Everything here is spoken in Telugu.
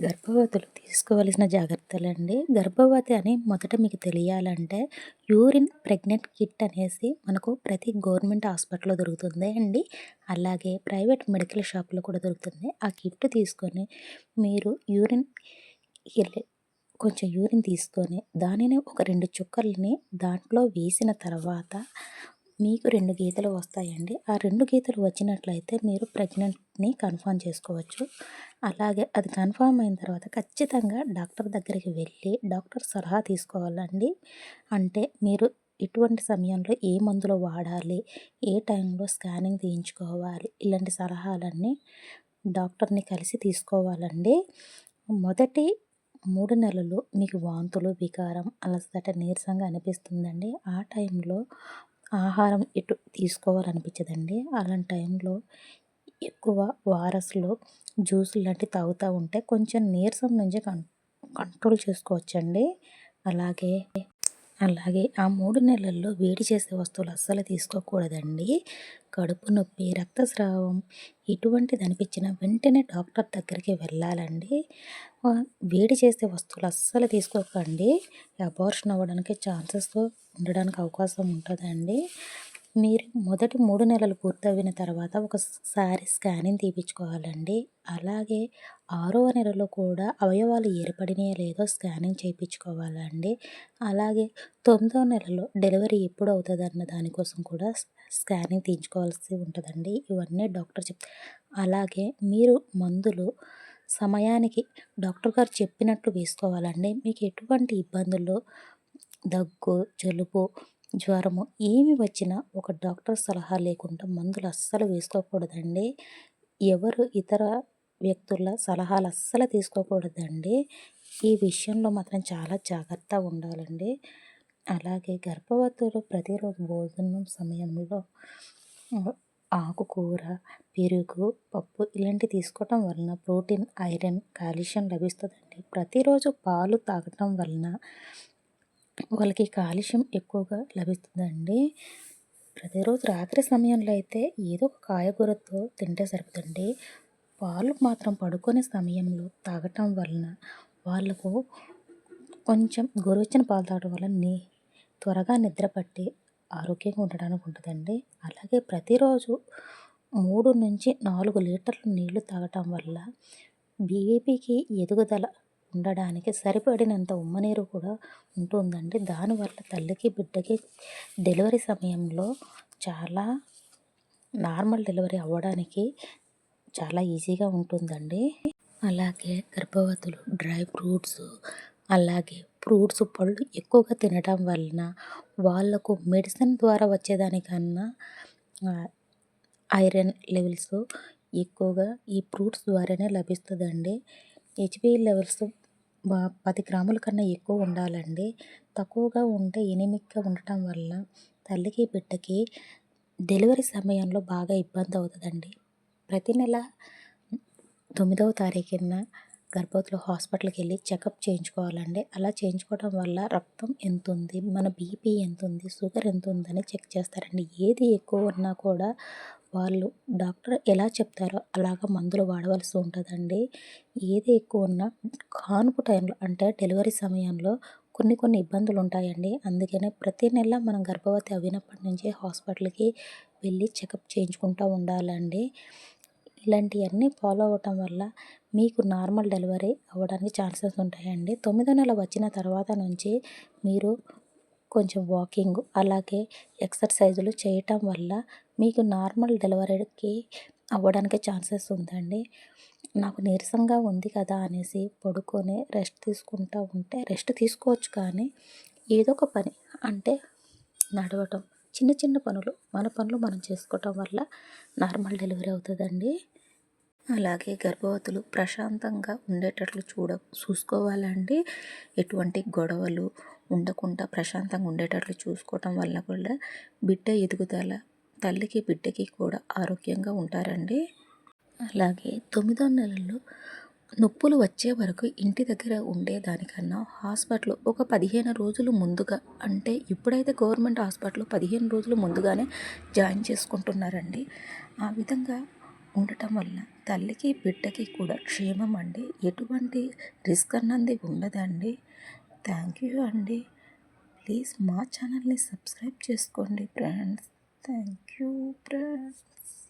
గర్భవతులు తీసుకోవాల్సిన జాగ్రత్తలండి. గర్భవతి అని మొదట మీకు తెలియాలంటే యూరిన్ ప్రెగ్నెంట్ కిట్ అనేసి మనకు ప్రతి గవర్నమెంట్ హాస్పిటల్‌లో దొరుకుతుంది అండి. అలాగే ప్రైవేట్ మెడికల్ షాప్‌లో కూడా దొరుకుతుంది. ఆ కిట్ తీసుకొని మీరు ఎళ్ళి కొంచెం యూరిన్ తీసుకొని దానిని ఒక 2 చుక్కల్ని దాంట్లో వేసిన తర్వాత మీకు 2 గీతలు వస్తాయండి. ఆ 2 గీతలు వచ్చినట్లయితే మీరు ప్రెగ్నెంట్‌ని కన్ఫర్మ్ చేసుకోవచ్చు. అలాగే అది కన్ఫర్మ్ అయిన తర్వాత ఖచ్చితంగా డాక్టర్ దగ్గరికి వెళ్ళి డాక్టర్ సలహా తీసుకోవాలండి. అంటే మీరు ఎటువంటి సమయంలో ఏ మందులు వాడాలి, ఏ టైంలో స్కానింగ్ తీయించుకోవాలి, ఇలాంటి సలహాలన్నీ డాక్టర్‌ని కలిసి తీసుకోవాలండి. మొదటి 3 నెలలు మీకు వాంతులు, వికారం, అలసట, నీరసంగా అనిపిస్తుందండి. ఆ టైంలో ఆహారం ఎటు తీసుకోవాలనిపించదండి. అలాంటి టైంలో ఎక్కువ ఓఆర్ఎస్‌లు, జ్యూసులు లాంటివి తాగుతూ ఉంటే కొంచెం నీరసం నుంచి కంట్రోల్ చేసుకోవచ్చండి. అలాగే అలాగే ఆ 3 నెలల్లో వేడి చేసే వస్తువులు అస్సలు తీసుకోకూడదండి. కడుపు నొప్పి, రక్తస్రావం ఎటువంటిది అనిపించినా వెంటనే డాక్టర్ దగ్గరికి వెళ్ళాలండి. వేడి చేసే వస్తువులు అస్సలు తీసుకోకండి. అబార్షన్ అవ్వడానికి ఛాన్సెస్ ఉండడానికి అవకాశం ఉంటుందండి. మీరు మొదటి 3 నెలలు పూర్తయిన తర్వాత ఒకసారి స్కానింగ్ తీపించుకోవాలండి. అలాగే 6వ నెలలో కూడా అవయవాలు ఏర్పడినాయో లేదో స్కానింగ్ చేయించుకోవాలండి. అలాగే 9వ నెలలో డెలివరీ ఎప్పుడు అవుతుందన్న దానికోసం కూడా స్కానింగ్ తీయించుకోవాల్సి ఉంటుందండి. ఇవన్నీ డాక్టర్ అలాగే మీరు మందులు సమయానికి డాక్టర్ గారు చెప్పినట్టు వేసుకోవాలండి. మీకు ఎటువంటి ఇబ్బందులు, దగ్గు, జలుబు, జ్వరము ఏమి వచ్చినా ఒక డాక్టర్ సలహా లేకుండా మందులు అస్సలు వేసుకోకూడదండి. ఎవరు ఇతర వ్యక్తుల సలహాలు అస్సలు తీసుకోకూడదండి. ఈ విషయంలో మాత్రం చాలా జాగ్రత్తగా ఉండాలండి. అలాగే గర్భవతులు ప్రతిరోజు భోజనం సమయంలో ఆకుకూర, పెరుగు, పప్పు ఇలాంటివి తీసుకోవటం వలన ప్రోటీన్, ఐరన్, కాల్షియం లభిస్తుందండి. ప్రతిరోజు పాలు తాగటం వలన వాళ్ళకి కాల్షియం ఎక్కువగా లభిస్తుందండి. ప్రతిరోజు రాత్రి సమయంలో అయితే ఏదో ఒక కాయగూరతో తింటే సరిపోతుందండి. పాలు మాత్రం పడుకునే సమయంలో తాగటం వలన వాళ్ళకు కొంచెం గోరువెచ్చని పాలు తాగడం వల్ల త్వరగా నిద్ర పట్టి ఆరోగ్యంగా ఉండడానికి ఉంటుందండి. అలాగే ప్రతిరోజు 3-4 లీటర్లు నీళ్లు తాగటం వల్ల బేబీకి ఎదుగుదల ఉండడానికి సరిపడినంత ఉమ్మనీరు కూడా ఉంటుందండి. దానివల్ల తల్లికి, బిడ్డకి డెలివరీ సమయంలో చాలా నార్మల్ డెలివరీ అవ్వడానికి చాలా ఈజీగా ఉంటుందండి. అలాగే గర్భవతులు డ్రై ఫ్రూట్స్, అలాగే ఫ్రూట్స్, పళ్ళు ఎక్కువగా తినడం వలన వాళ్ళకు మెడిసిన్ ద్వారా వచ్చేదానికన్నా ఐరన్ లెవెల్స్ ఎక్కువగా ఈ ఫ్రూట్స్ ద్వారానే లభిస్తుందండి. హెచ్‌బీ లెవెల్స్ 10 గ్రాముల కన్నా ఎక్కువ ఉండాలండి. తక్కువగా ఉంటే ఎనీమిక్‌గా ఉండటం వల్ల తల్లికి, బిడ్డకి డెలివరీ సమయంలో బాగా ఇబ్బంది అవుతుందండి. ప్రతి నెల 9వ తారీఖున గర్భవతులు హాస్పిటల్కి వెళ్ళి చెకప్ చేయించుకోవాలండి. అలా చేయించుకోవడం వల్ల రక్తం ఎంతుంది, మన బీపీ ఎంతుంది, షుగర్ ఎంతుందని చెక్ చేస్తారండి. ఏది ఎక్కువ ఉన్నా కూడా వాళ్ళు డాక్టర్ ఎలా చెప్తారో అలాగా మందులు వాడవలసి ఉంటుందండి. ఏది ఎక్కువ ఉన్నా కాన్పు టైంలో అంటే డెలివరీ సమయంలో కొన్ని ఇబ్బందులు ఉంటాయండి. అందుకనే ప్రతి నెల మనం గర్భవతి అయినప్పటి నుంచి హాస్పిటల్కి వెళ్ళి చెకప్ చేయించుకుంటూ ఉండాలండి. ఇలాంటివన్నీ ఫాలో అవ్వటం వల్ల మీకు నార్మల్ డెలివరీ అవ్వడానికి ఛాన్సెస్ ఉంటాయండి. 9వ నెల వచ్చిన తర్వాత నుంచి మీరు కొంచెం వాకింగ్, అలాగే ఎక్సర్సైజులు చేయటం వల్ల మీకు నార్మల్ డెలివరీకి అవ్వడానికి ఛాన్సెస్ ఉందండి. నాకు నీరసంగా ఉంది కదా అనేసి పడుకొని రెస్ట్ తీసుకుంటూ ఉంటే రెస్ట్ తీసుకోవచ్చు, కానీ ఏదో ఒక పని అంటే నడవటం, చిన్న పనులు మన పనులు మనం చేసుకోవటం వల్ల నార్మల్ డెలివరీ అవుతుందండి. అలాగే గర్భవతులు ప్రశాంతంగా ఉండేటట్లు చూసుకోవాలండి. ఎటువంటి గొడవలు ఉండకుండా ప్రశాంతంగా ఉండేటట్లు చూసుకోవటం వల్ల కూడా బిడ్డ ఎదుగుదల తల్లికి, బిడ్డకి కూడా ఆరోగ్యంగా ఉంటారండి. అలాగే 9వ నెలలో నొప్పులు వచ్చే వరకు ఇంటి దగ్గర ఉండేదానికన్నా హాస్పిటల్ ఒక 15 రోజులు ముందుగా, అంటే ఇప్పుడైతే గవర్నమెంట్ హాస్పిటల్ 15 రోజులు ముందుగానే జాయిన్ చేసుకుంటున్నారండి. ఆ విధంగా ఉండటం వల్ల తల్లికి బిడ్డకి కూడా క్షేమం అండి. ఎటువంటి రిస్క్ అన్నది ఉండదండి. థ్యాంక్ యూ అండి. ప్లీజ్ మా ఛానల్ని సబ్స్క్రైబ్ చేసుకోండి ఫ్రెండ్స్. Thank you friends.